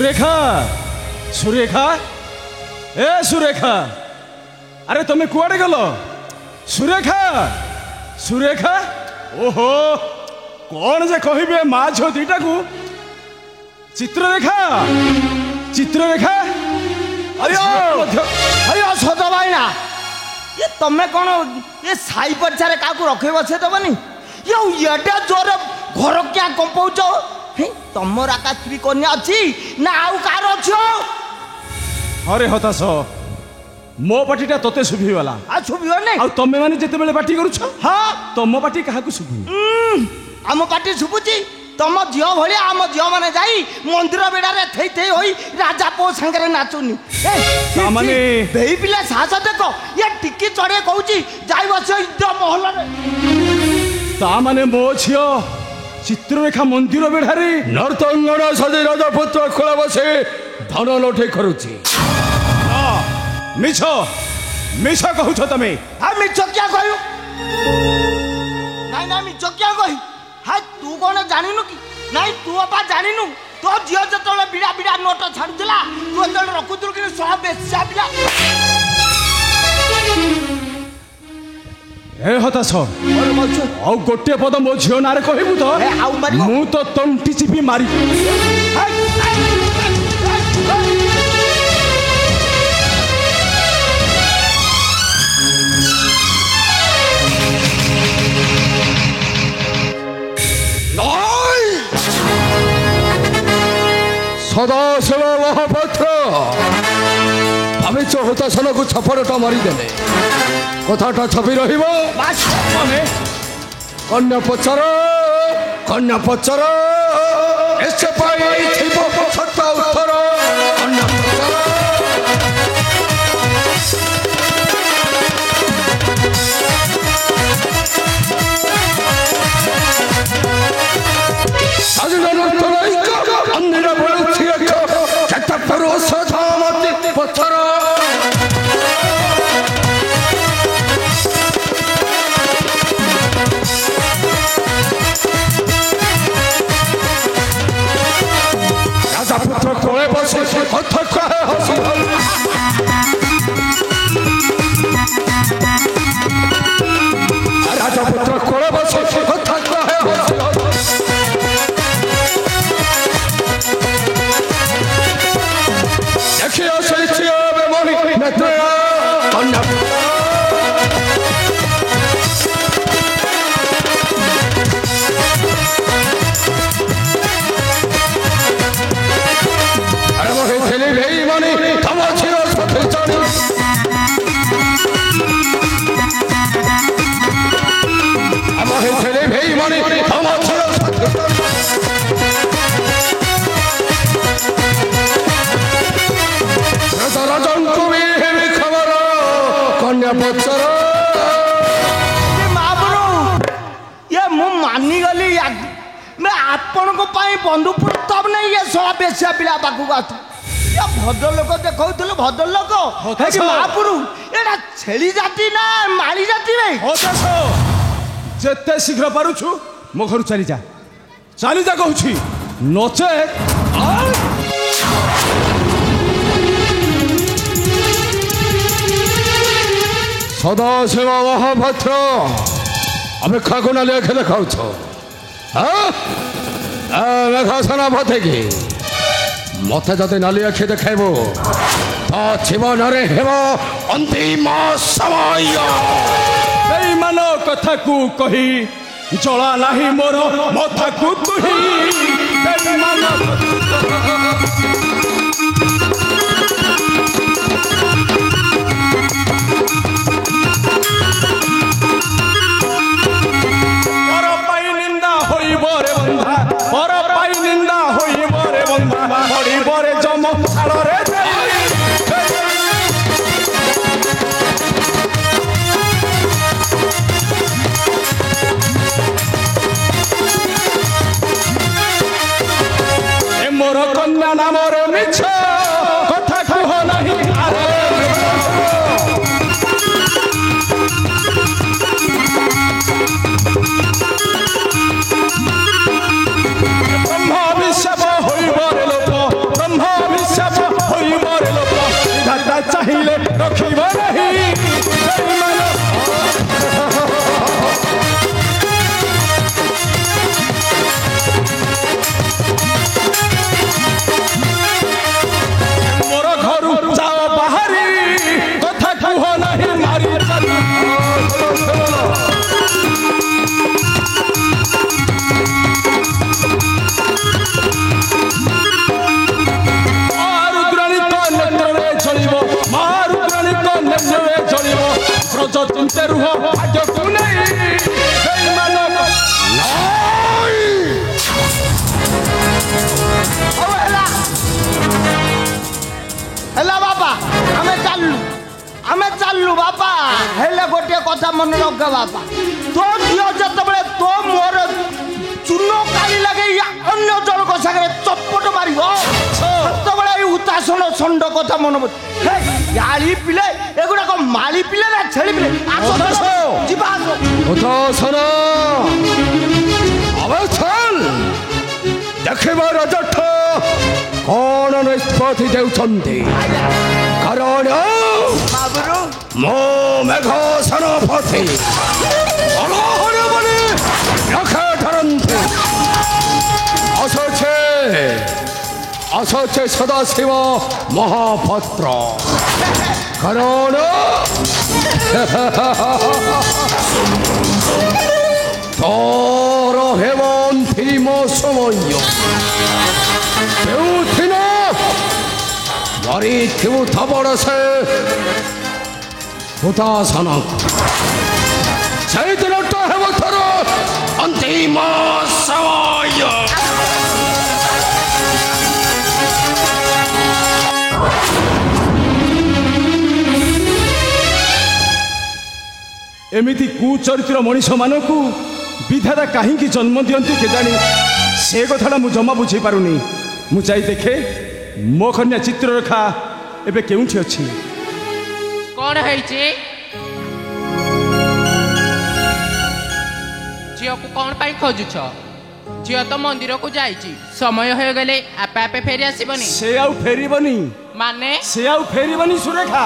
सुरेखा सुरेखा ए सुरेखा अरे तुम्हें कुआड़े गल सुरेखा सुरेखा ओहो कौन जे कहिबे माँ झो दीटा को चित्ररेखा चित्ररेखा अयो अयो सदा भाईना ये तमे कौन ये साई पछारे काकू रखे बसे दबनी ये एटा जोर घर क्या कंपाउच तमर आका स्त्री कन्या अच्छी ना आउ कार अच्छो अरे हताश मो पार्टीटा तोते शुभिगला आ शुभियो नै आ तमे माने जेते बेले पार्टी करूछ हां तम पार्टी काहाकू शुभु आम पार्टी शुभुची तम झियो भलिया आम झियो माने जाई मंदिर बेडारे थई थई होई राजा पो संगरे नाचुनी ता माने बेई पिला साहस देखो ये टिकी चढ़े कहूची जाई बस इद्र महल रे ता माने मो झियो चित्ररेखा मंदिर बेढारे नर्तंगना सजे राजा पुत्र खोला बसे धन लठे करूची मिछ मिछ कहूछ तमे आ मिछ क्या कहू नाई ना मिछ क्या कही हाय तू कौन जानिनु कि नाई तू अपा जानिनु तो झियो जतले बिड़ा बिड़ा नोट छाडुला तू जतले रखुतुल कि सब बेचा बिला ए हताश और मौजू आ गोटे पद मो झियो नारे कहबू तो आउ मारिबो मु तो तंटी चिपी मारी सदाशिव महापात्र भाविच हताशन को छपड़टा मारिदेले कथाटा छपि रहिबो कन्या पचर एसे पाई थिबो सत्य उत्तर कन्या पचर अंधेरा पत्थर राजा पुत्र कोले बसे कथा कहे हसी राजा पुत्र कोले बसे कथा कहे हसी देखियो सैचियो बेमोनी नेत्र कन्या अरे मोहे चले भेई मनी तम छिरो सथे चनी मोहे चले भेई मनी तम छिरो सथे राजन को भी खबर कन्या पचर महाप्रभु ये मु मानी गली मैं आपण को पाई बंधुपुर तब नहीं ये सोला बेसिया पिला पाखु आस ये भद्र लोक देखौथले भद्र लोक है कि महाप्रभु एटा छेली जाति ना माली जाति रे हताश जेते शीघ्र पारुछु मो घर चली जा कहूछि नचे सदाशिव महापात्र अबे खाको ना लेखे देखाऊ मेघा सेनापति की मत जदि नाली आखि देखेबो तो जीवन रे हेबो अंतिम समय बेईमान कथा को कही जला नाही मोर मथा को तुही बेईमान पर पाई निंदा होई बरे बंधा बड़ी बरे जम छाड़े मोर कन्या नाम ରଖିବ ନାହିଁ ବେଇମାନ। ମୋର ଘରୁ ଯାଅ ବାହାରି କଥା କୁହ ନାହିଁ ମାରି ଚାଲି। ବ୍ରଜ ଚିନ୍ତେ ରୁହ ଭାଗ୍ୟକୁ ନେଇ ବେଇମାନ। ହେଲା ବାପା ଆମେ ଚାଲିଲୁ ବାପା। ହେଲେ ଗୋଟିଏ କଥା ମନେ ରଖ ବାପା, ତୋ ଝିଅ ଯେତେବେଳେ ତୋ ମୋର ଚୂନ କାଳି ଲଗେଇ ଅନ୍ୟ ଜଣଙ୍କ ସାଙ୍ଗରେ ଚପଟ ମାରିବ ସେତେବେଳେ ଏଇ ହୁତାସନ ଷଣ୍ଢ କଥା ମନେ ପଡେ। ଗାଳି ପିଲେ ଏଗୁଡାକ ମାଳି ପିଲେ ନା ଛେଳି ପିଲେ? ଯିବା ଦେଖିବ ରଜଠ କଣ ନିଷ୍ପତ୍ତି ଦେଉଛନ୍ତି, କାରଣ ମୋ ମେଘ ସେନାପତି ରଖେ ଧରନ୍ତି। ଅସଛେ ସଦାଶିବ ମହାପାତ୍ର, କାରଣ ତୋର ହେବ ଅନ୍ତିମ ସମୟ। କେଉଁଥିନ ମରିଥିବୁ ଥବଡ଼ ସେ ହୁତାସନ, ସେଇଦିନଟା ହେବ ତୋର ଅନ୍ତିମ ସମୟ। ଏମିତି କୁଚରିତ୍ର ମଣିଷମାନଙ୍କୁ ବିଧାତା କାହିଁକି ଜନ୍ମ ଦିଅନ୍ତି କେଜାଣି, ସେ କଥାଟା ମୁଁ ଜମା ବୁଝିପାରୁନି। ମୁଁ ଯାଇ ଦେଖେ ମୋ କନ୍ୟା ଚିତ୍ରରେଖା ଏବେ କେଉଁଠି ଅଛି। କଣ ହେଇଛି? ଝିଅକୁ କଣ ପାଇଁ ଖୋଜୁଛ? ଝିଅ ତ ମନ୍ଦିରକୁ ଯାଇଛି, ସମୟ ହୋଇଗଲେ ଆପେ ଆପେ ଫେରି ଆସିବନି। ସେ ଆଉ ଫେରିବନି। ମାନେ? ସେ ଆଉ ଫେରିବନି ସୁରେଖା,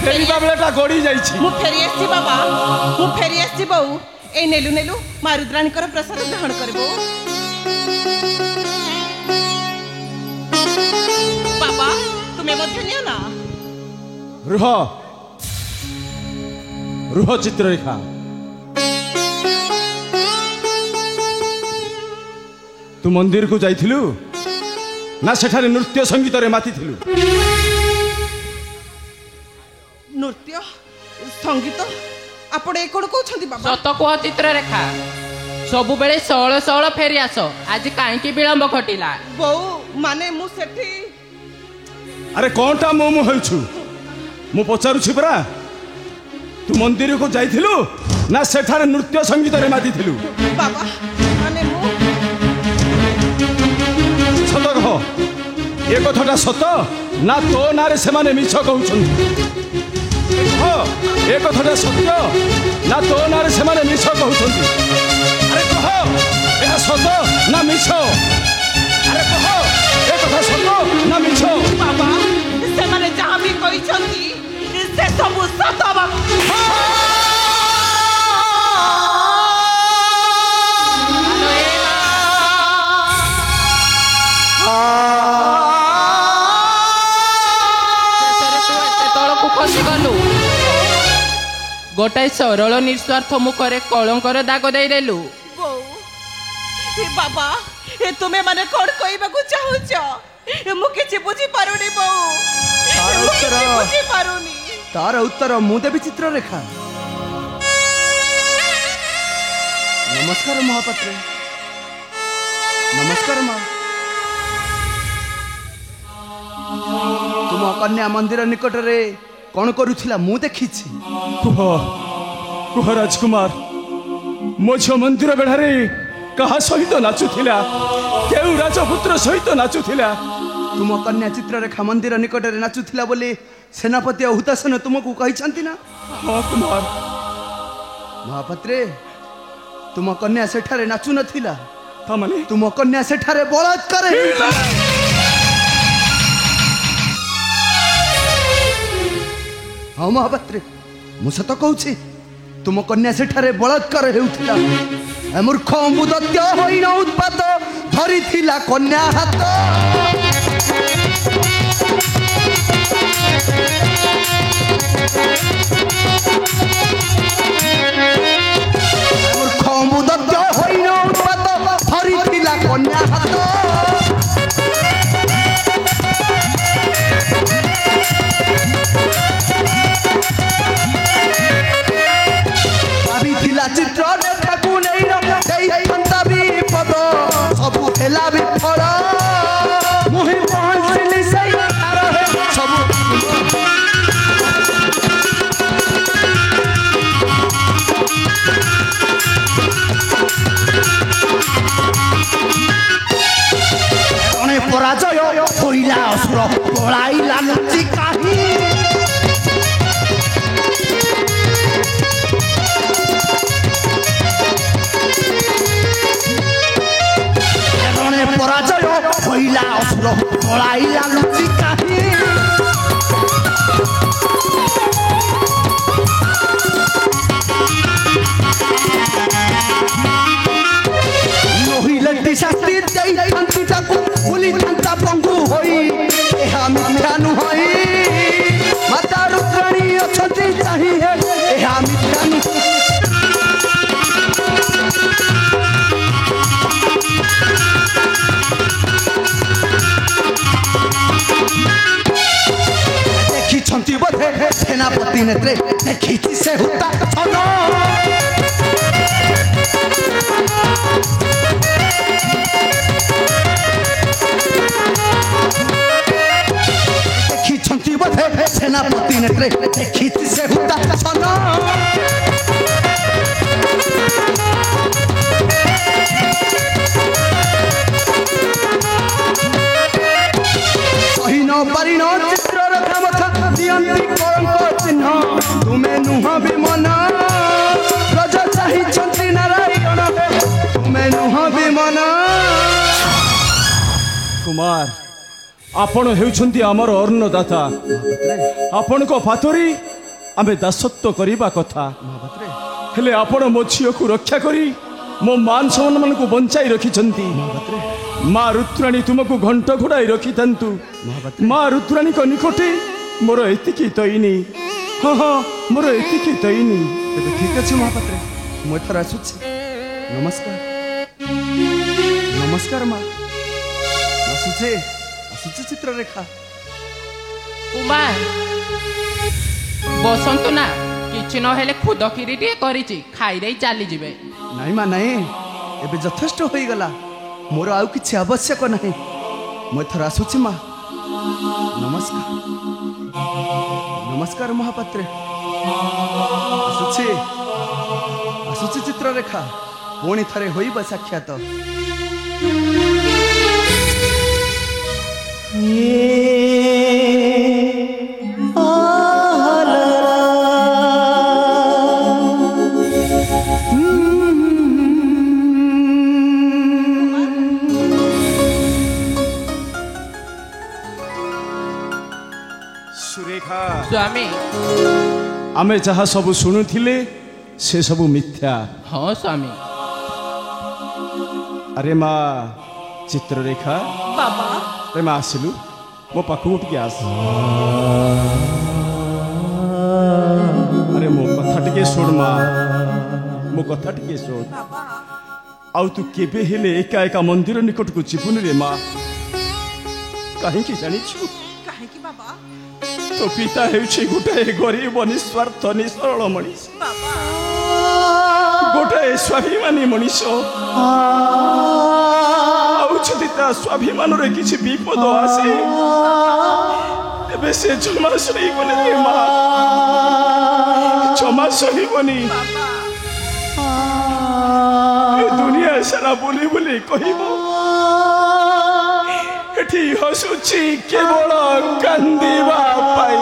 ଫେରିବା ବେଳଟା ଗଡ଼ି ଯାଇଛି। ମୁଁ ଫେରି ଆସିଛି ବାବା, ମୁଁ ଫେରି ଆସିଛି ବୋଉ। ଏଇ ନେଲୁ ନେଲୁ ମାରୁଦ୍ରାଣୀଙ୍କର ପ୍ରସାଦ ଗ୍ରହଣ କରିବ ବାବା, ତୁମେ ମଧ୍ୟ ନିଅ ନା। ରୁହ ରୁହ ଚିତ୍ରରେଖା, ତୁ ମନ୍ଦିରକୁ ଯାଇଥିଲୁ ନା ସେଠାରେ ନୃତ୍ୟ ସଙ୍ଗୀତରେ ମାତିଥିଲୁ? ନୃତ୍ୟ ସଙ୍ଗୀତ ଆପଣ ଏ କଣ କହୁଛନ୍ତି ବାବା? ସତ କୁହ ଚିତ୍ରରେଖା, ସବୁବେଳେ ଷୋଳ ଷୋଳ ଫେରି ଆସ, ଆଜି କାହିଁକି ବିଳମ୍ବ ଘଟିଲା? ବୋଉ ମାନେ ମୁଁ ସେଠି। ଆରେ କଣଟା ମୁଁ ହେଉଛୁ? ମୁଁ ପଚାରୁଛି ପରା, ତୁ ମନ୍ଦିରକୁ ଯାଇଥିଲୁ ନା ସେଠାରେ ନୃତ୍ୟ ସଙ୍ଗୀତରେ ମାତିଥିଲୁ? ବାବା ମାନେ ମୁଁ। ସତ କହ, ଏ କଥାଟା ସତ ନା ତୋ ନାଁରେ ସେମାନେ ମିଛ କହୁଛନ୍ତି? ଏ କଥାଟା ସତ୍ୟ ନା ତୋ ନାଁରେ ସେମାନେ ମିଛ କହୁଛନ୍ତି? ଆରେ କହ, ଏହା ସତ ନା ମିଛ? ଆରେ କହ, ଏ କଥା ସତ ନା ମିଛ? ବାବା ସେମାନେ ଯାହା ବି କହିଛନ୍ତି ସେ ସବୁ ସତ ବାବା। ଗୋଟାଏ ସରଳ ନିଃସ୍ୱାର୍ଥ ମୁଖରେ କଳଙ୍କର ଦାଗ ଦେଇଦେଲୁ। ବାବା ତୁମେ ମାନେ କଣ କହିବାକୁ ଚାହୁଁଛ? ମୁଁ କିଛି ବୁଝିପାରୁନି ବୋଉ, ବୁଝିପାରୁନି। ତାର ଉତ୍ତର ମୁଁ ଦେବି ଚିତ୍ରରେଖା। ନମସ୍କାର ମହାପାତ୍ର। ନମସ୍କାର ମା। ତୁମ କନ୍ୟା ମନ୍ଦିର ନିକଟରେ କଣ କରୁଥିଲା ମୁଁ ଦେଖିଛି। କୁହ କୁହ ରାଜକୁମାର, ମୋ ଝିଅ ମନ୍ଦିର ବେଢ଼ାରେ କାହା ସହିତ ନାଚୁଥିଲା? କେଉଁ ରାଜପୁତ୍ର ସହିତ ନାଚୁଥିଲା? ତୁମ କନ୍ୟା ଚିତ୍ରରେଖା ମନ୍ଦିର ନିକଟରେ ନାଚୁଥିଲା ବୋଲି ସେନାପତି ଆଉ ହୁତାସନ ତୁମକୁ କହିଛନ୍ତି ନା? ହଁ କୁମାର। ମହାପାତ୍ରେ, ତୁମ କନ୍ୟା ସେଠାରେ ନାଚୁ ନଥିଲା, ତାମାନେ ତୁମ କନ୍ୟା ସେଠାରେ ବଳାତ୍କାର ହେଇଥିଲା। हाँ महापात्रे मु सत कहूँ तुम कन्या सेठारे बलात्कार हेउथिला ए मूर्ख अम्बुदत्य होइन उत्पात धरिथिला कन्या हात मूर्ख अम्बुदत्य होइन उत्पात धरिथिला कन्या हात चित्र रेखाकु नहीं विपद सबू हेला विफल मुहि पहुँचली सही सब पराजय होइला असुर पलाइला लुचि काही पराजय होइला असुर पलाइला लुचि काही नहिले शास्ति देई शांति ताकू भूली शांता पंगु होई एहा मिथ्या नुहई माता रुद्राणी अछती चाहि हे एहा मिथ्या नुहई देखी बोधे सेनापति नेत्रे देखी से होता छनो देखी बोधे सेनापति नेत्रे देखी से होता छनो सही न पारी न चित्र रखा मथा दियंती कलंक चिन्ह तुमे नुह विमन रजा चाहि छंती नारायण तुमे नुह विमन कुमार आपण हेउछंती हमर अन्नदाता आपण को फातरी आमे दासत्व करिबा कथा हेले आपण मो झियो को रक्षा करी मो मान सम्मान को बंचाई रखिछंती माँ रुद्राणी तुमको घंट घोड़ाई रखी था माँ रुद्राणी को निकटे मोर एतिकी तईनी हाँ हाँ मोर एतिकी तईनी ठीक अच्छे महापात्रे मु एथर आसुछि नमस्कार नमस्कार माँ आसुचे चित्ररेखा कुमार बसंतु ना किछि न हेले खुद किरी टे करिछि खाई देई चाली जिवे नहीं माँ नहीं एबे यथेष्ट होई गला मोर आउ किछि आवश्यक नहीं मु एथर आसुछि माँ नमस्कार नमस्कार महापात्रे आसुछि चित्ररेखा पुणी थरे होइबा साक्षात सुरेखा स्वामी आमे जहाँ सब शुणुथिले से सब मिथ्या हाँ स्वामी अरे माँ चित्ररेखा बाबा अरे माँ आसिलु मो पाखु टिके आस अरे मो कथा टिके सुन माँ मो कथा टिके सुन आउ तू केबे हेले एका एका मंदिर निकट को जीवन रे माँ कहीं जानिछु काहे की बाबा तो पिता हेउछि गोटे गरीब निस्वार्थ निसरल मनीष बाबा गोटे स्वाभिमानी मनीष आउछि ता स्वाभिमान रे किछि विपद आसे एबे से क्षमा सहीबनी रे माँ क्षमा सहीबनी दुनिया सारा बोली बोली कहबो एठी हसुछि केवल कांदिबा पाई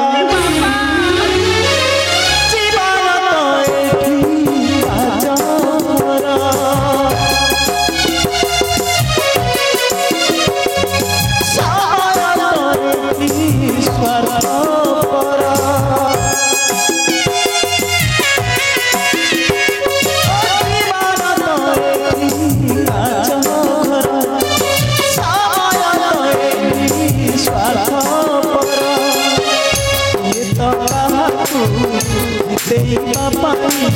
को जितेइबा पाई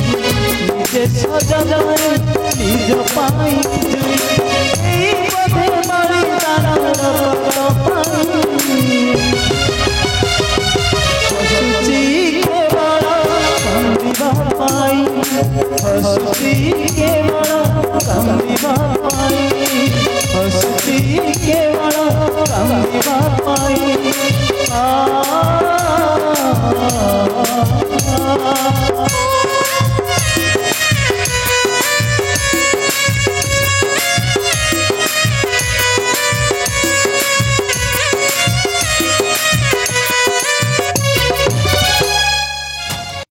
निजे सजगाए निज पाई जुई एई पथे बड़ी तारा पाई हसुची केवल कांदिबा पाई हसुची केवल कांदिबा पाई हसुची केवल कांदिबा पाई